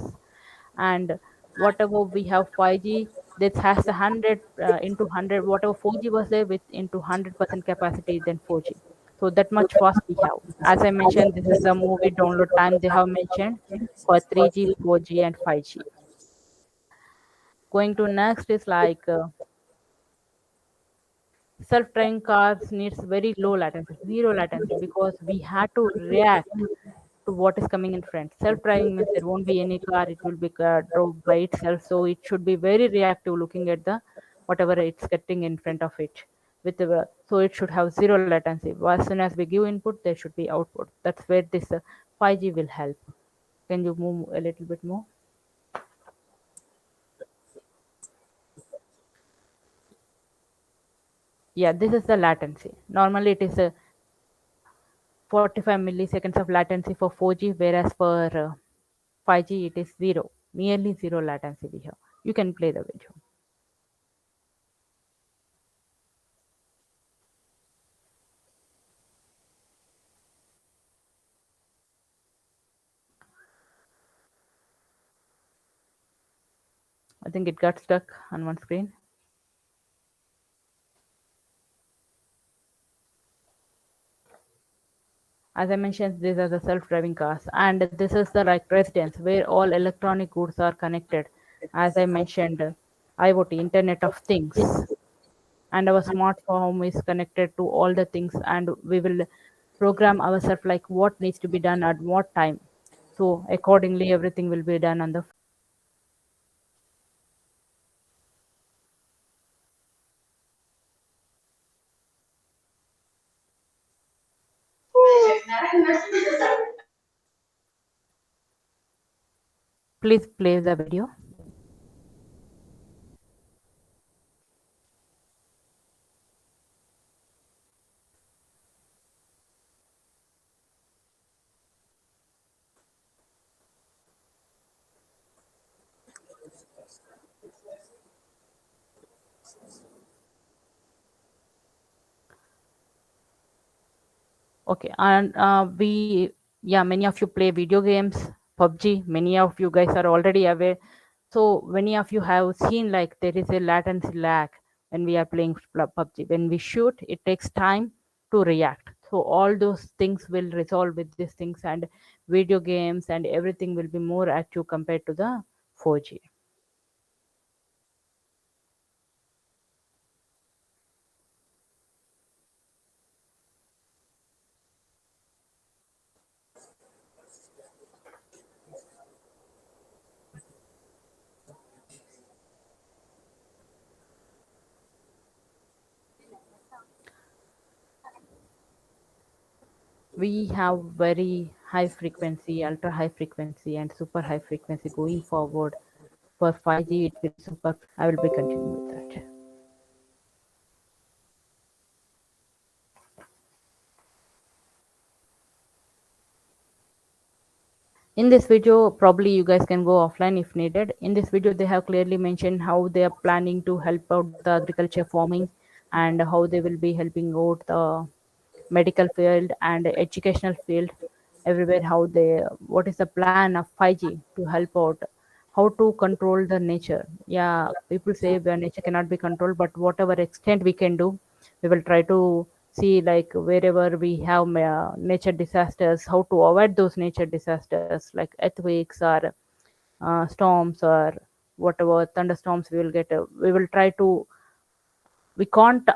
And whatever we have 5G, this has the 100 into 100. Whatever 4G was there with into 100% capacity than 4G. So that much fast we have. As I mentioned, this is the movie download time they have mentioned for 3G, 4G, and 5G. Going to next is like. Self-driving cars needs very low latency, zero latency, because we had to react to what is coming in front. Self-driving means there won't be any car; it will be drove by itself. So it should be very reactive, looking at the whatever it's getting in front of it. So it should have zero latency. As soon as we give input, there should be output. That's where this 5G will help. Can you move a little bit more? Yeah, this is the latency. Normally, it is a 45 milliseconds of latency for 4G, whereas for 5G it is zero, nearly zero latency we have. You can play the video. I think it got stuck on one screen. As I mentioned, these are the self-driving cars, and this is the like residence where all electronic goods are connected. As I mentioned, IoT, Internet of Things, and our smartphone is connected to all the things, and we will program ourselves like what needs to be done at what time. So accordingly, everything will be done on the. Please play the video. Okay, and many of you play video games, PUBG. Many of you guys are already aware. So many of you have seen like there is a latency lag when we are playing PUBG. When we shoot, it takes time to react. So all those things will resolve with these things, and video games and everything will be more active compared to the 4G. We have very high frequency, ultra high frequency, and super high frequency going forward. For 5G, it will be super. I will be continuing with that. In this video, probably you guys can go offline if needed. In this video, they have clearly mentioned how they are planning to help out the agriculture farming, and how they will be helping out the medical field and educational field everywhere. What is the plan of 5G to help out, how to control the nature. Yeah, people say the nature cannot be controlled, but whatever extent we can do, we will try to see, like wherever we have nature disasters, how to avoid those nature disasters like earthquakes or storms or whatever thunderstorms we will get. We will try to, we can't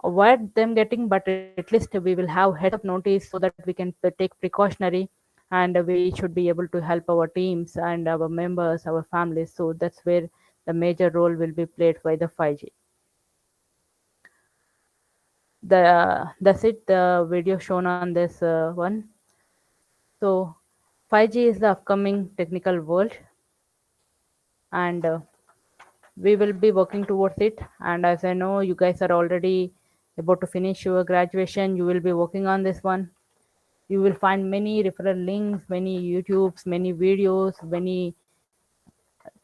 avoid them getting, but at least we will have heads up notice so that we can take precautionary, and we should be able to help our teams and our members, our families. So that's where the major role will be played by the 5G. That's it, the video shown on this one. So 5G is the upcoming technical world, and we will be working towards it. And as I know you guys are already about to finish your graduation, you will be working on this one. You will find many referral links, many YouTubes, many videos, many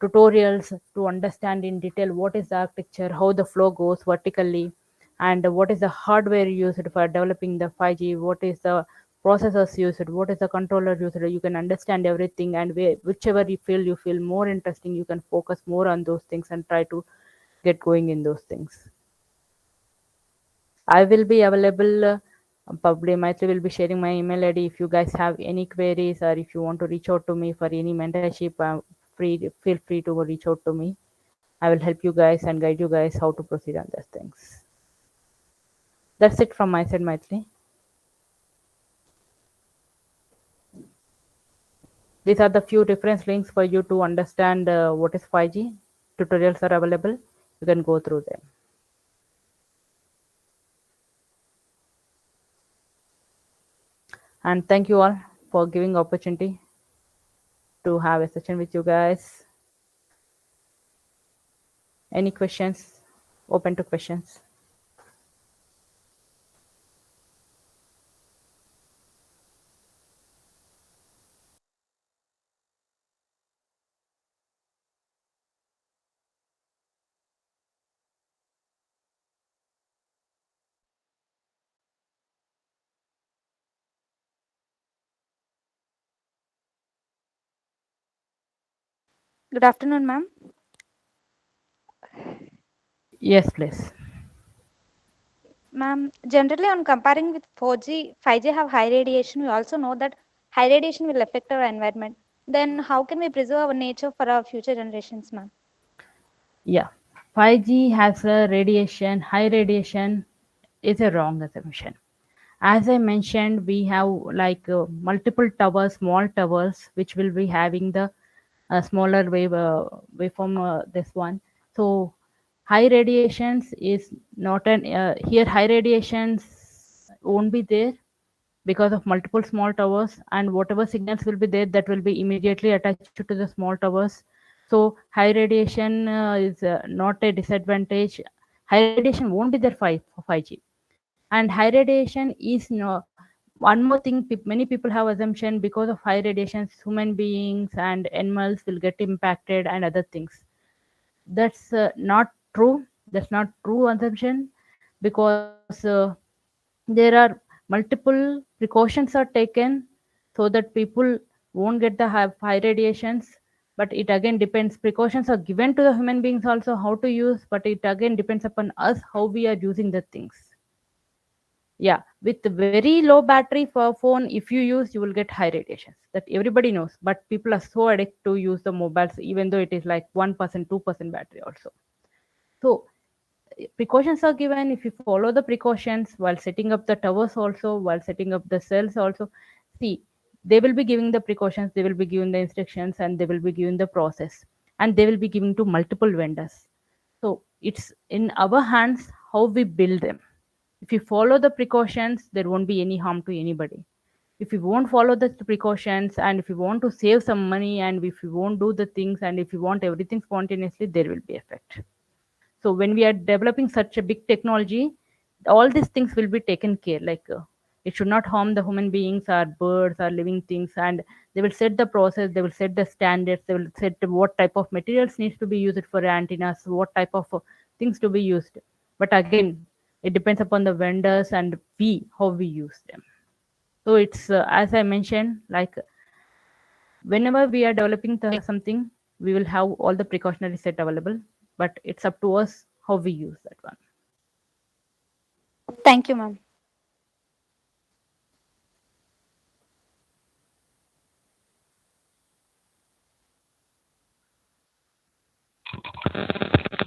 tutorials to understand in detail what is the architecture, how the flow goes vertically, and what is the hardware used for developing the 5G, what is the processors used, what is the controller used. You can understand everything, and whichever you feel more interesting, you can focus more on those things and try to get going in those things. I will be available. Probably Maitri will be sharing my email ID. If you guys have any queries or if you want to reach out to me for any mentorship, feel free to reach out to me. I will help you guys and guide you guys how to proceed on these things. That's it from my side, Maitri. These are the few reference links for you to understand what is 5G. Tutorials are available. You can go through them. And thank you all for giving opportunity to have a session with you guys. Any questions? Open to questions. Good afternoon, ma'am. Yes, please. Ma'am, generally on comparing with 4G, 5G have high radiation. We also know that high radiation will affect our environment. Then how can we preserve our nature for our future generations, ma'am? Yeah. 5G has a radiation, high radiation is a wrong assumption. As I mentioned, we have like multiple towers, small towers, which will be having the smaller waveform, this one. So high radiations is not an, here high radiations won't be there because of multiple small towers, and whatever signals will be there, that will be immediately attached to the small towers. So high radiation is not a disadvantage. High radiation won't be there for 5G. And high radiation is no, one more thing, many people have assumption because of high radiations human beings and animals will get impacted and other things. That's not true. That's not true assumption, because there are multiple precautions are taken so that people won't get the high radiations. But it again depends, precautions are given to the human beings also how to use, but it again depends upon us how we are using the things. Yeah, with very low battery for phone, if you use, you will get high radiations, that everybody knows. But people are so addicted to use the mobiles, even though it is like 1%, 2% battery also. So precautions are given. If you follow the precautions while setting up the towers also, while setting up the cells also, see, they will be giving the precautions, they will be giving the instructions, and they will be giving the process, and they will be giving to multiple vendors. So it's in our hands how we build them. If you follow the precautions, there won't be any harm to anybody. If you won't follow the precautions, and if you want to save some money, and if you won't do the things, and if you want everything spontaneously, there will be effect. So when we are developing such a big technology, all these things will be taken care. Like it should not harm the human beings or birds or living things, and they will set the process. They will set the standards. They will set what type of materials needs to be used for antennas, what type of things to be used. But again, it depends upon the vendors and we how we use them. So it's as I mentioned, like whenever we are developing something, we will have all the precautionary set available, but it's up to us how we use that one. Thank you, ma'am.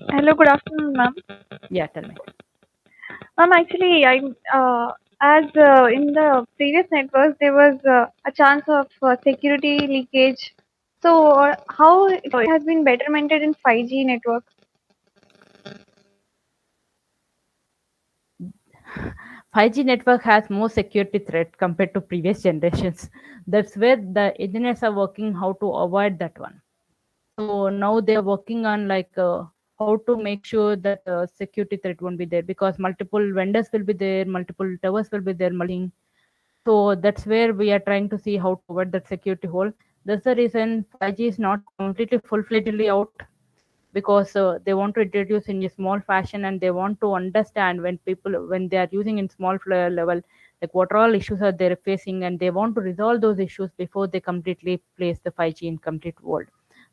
Hello, good afternoon, ma'am. Yeah, tell me. Ma'am, actually, as in the previous networks, there was a chance of security leakage. So, how it has been bettermented in 5G network? 5G network has more security threat compared to previous generations. That's where the engineers are working how to avoid that one. So now they are working on like how to make sure that security threat won't be there, because multiple vendors will be there, multiple towers will be there, so that's where we are trying to see how to avoid that security hole. That's the reason 5G is not completely full-fledgedly out, because they want to introduce in a small fashion, and they want to understand when they are using in small level, like what all issues are they facing, and they want to resolve those issues before they completely place the 5G in complete world.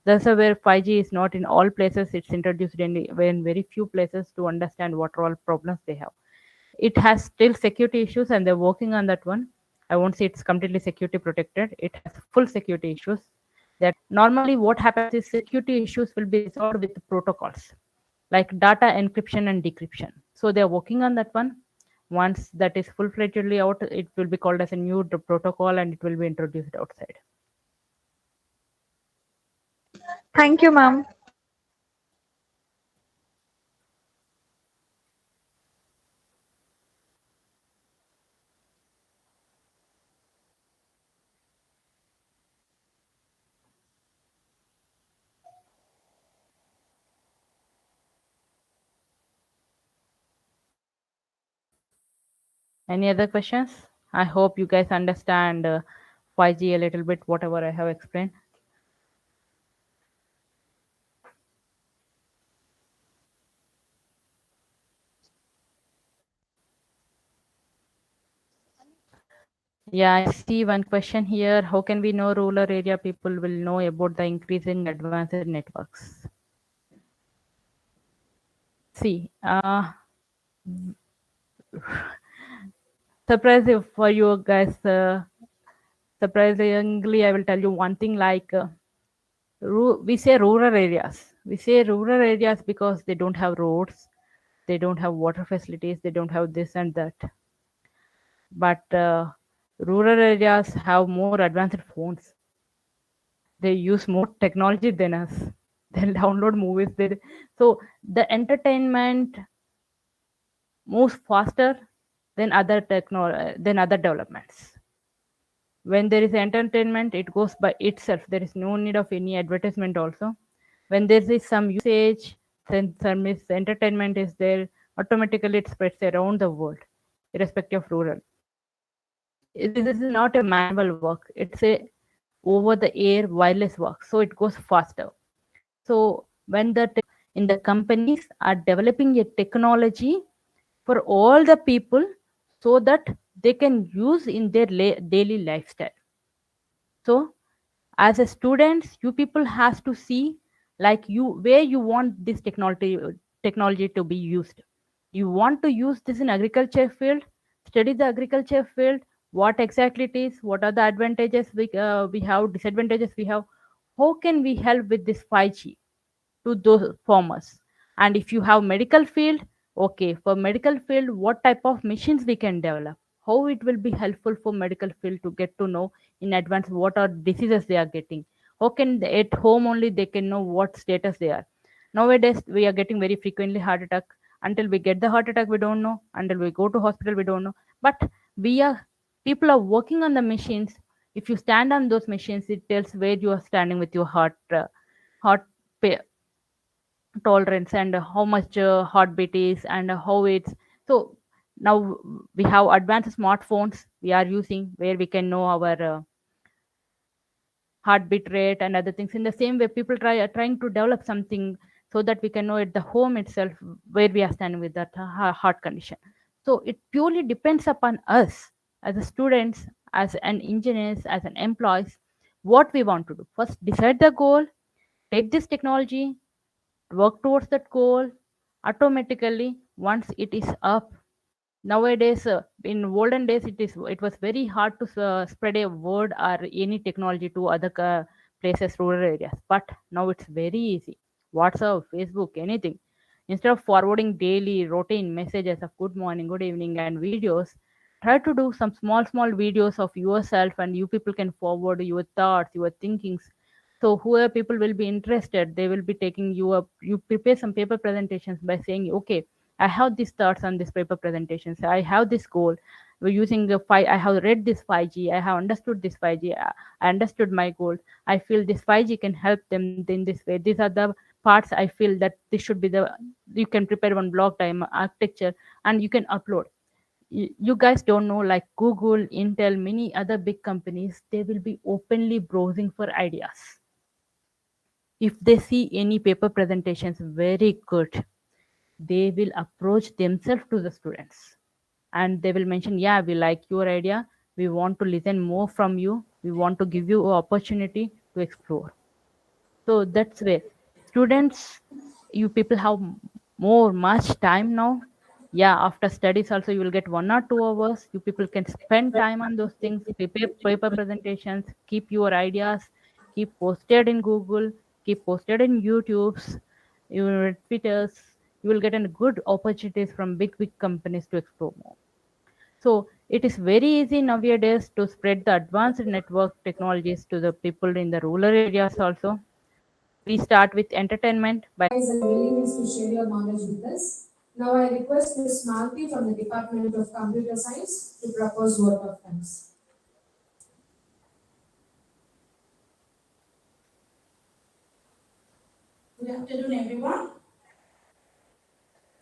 That's where 5G is not in all places. It's introduced in very few places to understand what all problems they have. It has still security issues, and they're working on that one. I won't say it's completely security protected. It has full security issues. That normally what happens is security issues will be resolved with protocols like data encryption and decryption. So they're working on that one. Once that is full-fledgedly out, it will be called as a new protocol, and it will be introduced outside. Thank you, ma'am. Any other questions? I hope you guys understand 5G a little bit, whatever I have explained. Yeah, I see one question here. How can we know rural area people will know about the increase in advanced networks? See, surprise for you guys. Surprisingly, I will tell you one thing. Like we say rural areas. We say rural areas because they don't have roads, they don't have water facilities, they don't have this and that. But rural areas have more advanced phones. They use more technology than us. They download movies. So the entertainment moves faster than other developments. When there is entertainment, it goes by itself. There is no need of any advertisement also. When there is some usage, then some entertainment is there, automatically it spreads around the world, irrespective of rural. This is not a manual work. It's a over the air wireless work. So it goes faster. So when in the companies are developing a technology for all the people, so that they can use in their daily lifestyle. So as a students, you people has to see like you where you want this technology to be used. You want to use this in agriculture field, study the agriculture field, what exactly it is, what are the advantages we have, disadvantages we have, how can we help with this 5G to those farmers. And if you have medical field, okay, for medical field, what type of machines we can develop, how it will be helpful for medical field to get to know in advance what are diseases they are getting, how can at home only they can know what status they are. Nowadays we are getting very frequently heart attack. Until we get the heart attack we don't know, until we go to hospital we don't know. But we are people are working on the machines. If you stand on those machines, it tells where you are standing with your heart tolerance, and how much heartbeat is, and how it's. So now we have advanced smartphones we are using, where we can know our heartbeat rate and other things. In the same way, people are trying to develop something so that we can know at the home itself where we are standing with that heart condition. So it purely depends upon us as a students, as an engineers, as an employees, what we want to do. First decide the goal, take this technology, work towards that goal automatically once it is up. Nowadays, in olden days, it was very hard to spread a word or any technology to other places, rural areas. But now it's very easy. WhatsApp, Facebook, anything. Instead of forwarding daily routine messages of good morning, good evening, and videos, try to do some small videos of yourself, and you people can forward your thoughts, your thinkings. So whoever people will be interested, they will be taking you up. You prepare some paper presentations by saying, okay, I have these thoughts on this paper presentation. So I have this goal. We're using the five. I have read this 5G. I have understood this 5G. I understood my goal. I feel this 5G can help them in this way. These are the parts I feel that this should be the. You can prepare one blog time architecture and you can upload. You guys don't know, like Google, Intel, many other big companies, they will be openly browsing for ideas. If they see any paper presentations very good, they will approach themselves to the students and they will mention, yeah, we like your idea, we want to listen more from you, we want to give you an opportunity to explore. So that's where students, you people have more much time now. Yeah, after studies also you will get 1 or 2 hours. You people can spend time on those things, prepare paper presentations, keep your ideas, keep posted in Google, keep posted in YouTube's, your Twitters. You will get a good opportunities from big companies to explore more. So it is very easy nowadays to spread the advanced network technologies to the people in the rural areas also. We start with entertainment by Guys and willingness to share your knowledge with us. Now I request Ms. Malathi from the Department of Computer Science to propose vote of thanks. Good afternoon, everyone.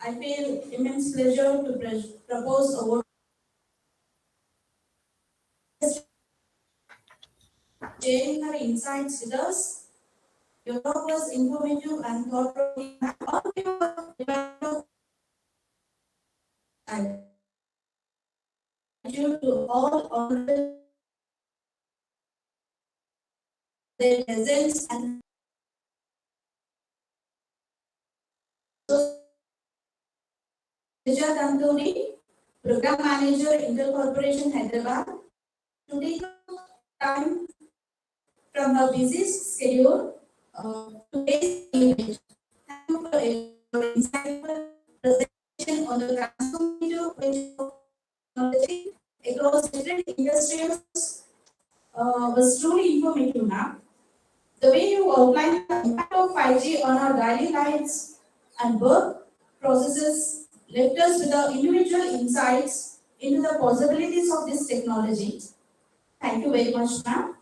I feel immense pleasure to propose a vote sharing her insights with us. Your talk was informative and thought-provoking. And thank you to all honorable their presence and Neeraja Danthuri, Program Manager, Intercorporation, Hyderabad, to take time from her busy schedule today's event. Thank you for your insightful presentation on the transformative technology across different industries was truly informative, ma'am. The way you outlined the impact of 5G on our daily lives and work processes left us with the individual insights into the possibilities of this technology. Thank you very much, ma'am.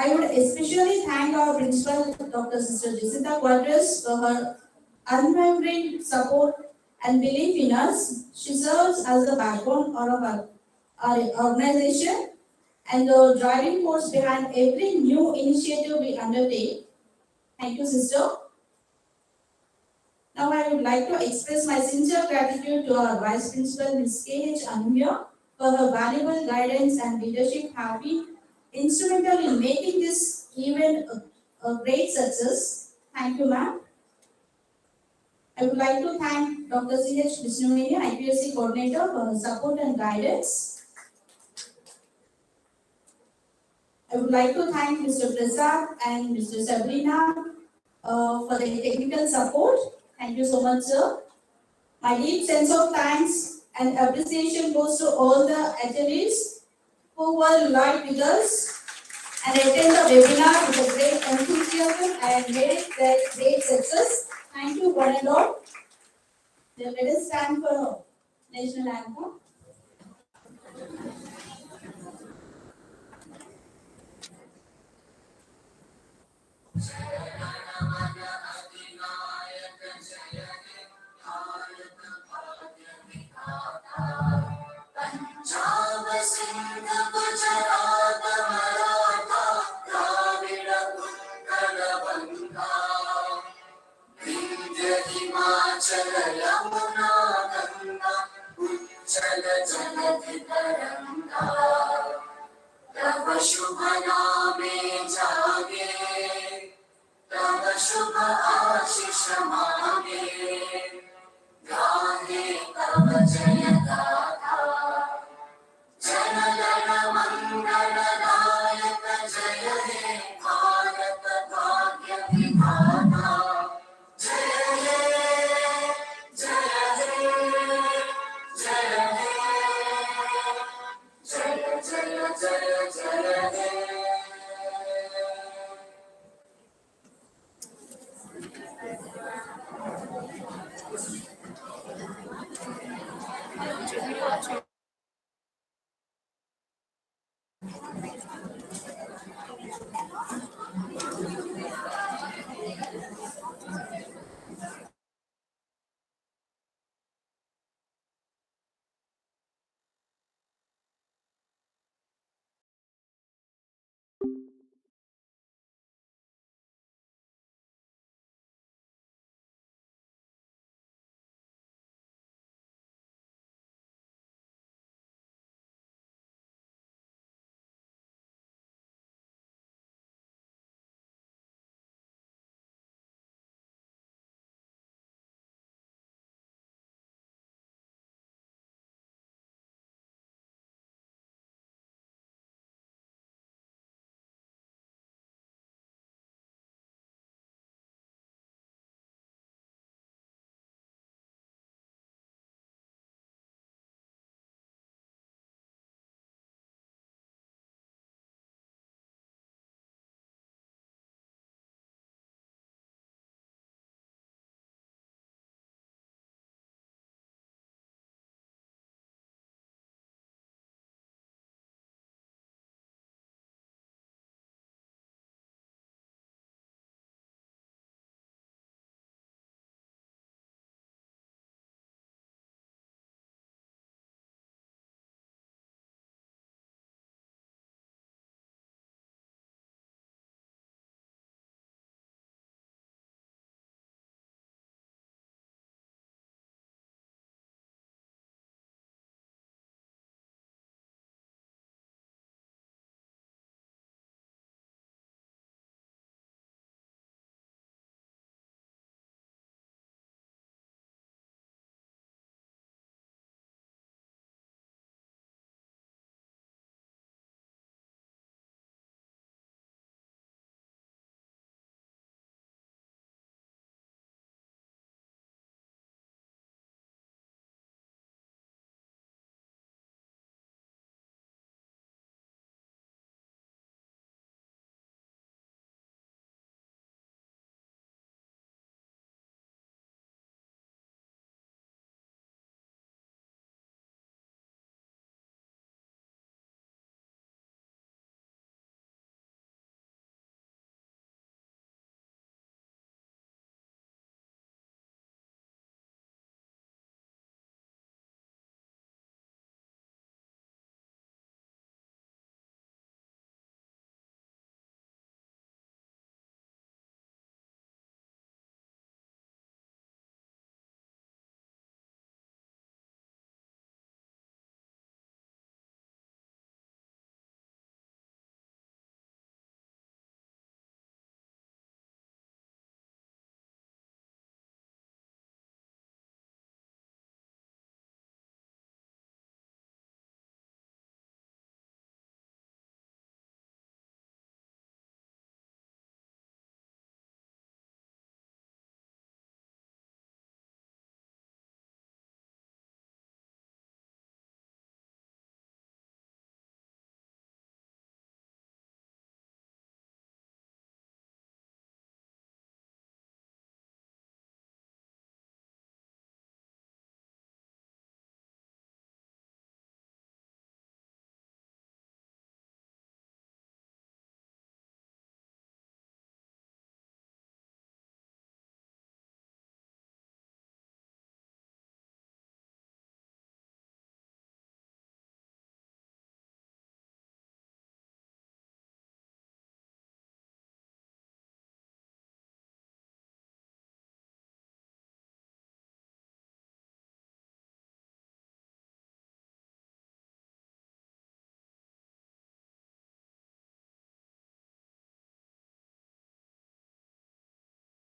I would especially thank our principal, Dr.Sr.Jasintha Quadras, for her unwavering support and belief in us. She serves as the backbone of our organization and the driving force behind every new initiative we undertake. Thank you, sister. Now I would like to express my sincere gratitude to our Vice Principal, Ms. K.H. Anuhya, for her valuable guidance and leadership have been instrumental in making this event a great success. Thank you, ma'am. I would like to thank Dr.Ch. Krishnaveni, IQAC Coordinator, for her support and guidance. I would like to thank Mr. Prasad and Mr. Sabrina for the technical support. Thank you so much, sir. My deep sense of thanks and appreciation goes to all the attendees who were live with us and attend the webinar with a great enthusiasm and made it a great success. Thank you, one and all. Now let us stand for national anthem. Punjab Sindh Gujarat Maratha Dravid Utkal बंगा विंध्य हिमाचल यमुना गंगा उच्चल जलधि शुभ नामे जागे, तव शुभ आशीष मांगे, गाहे तव जय गाथा, जनगण मंगलदायक जय हे भारत भाग्य विधाता, जय हे जय हे जय हे जय जय जय जय हे।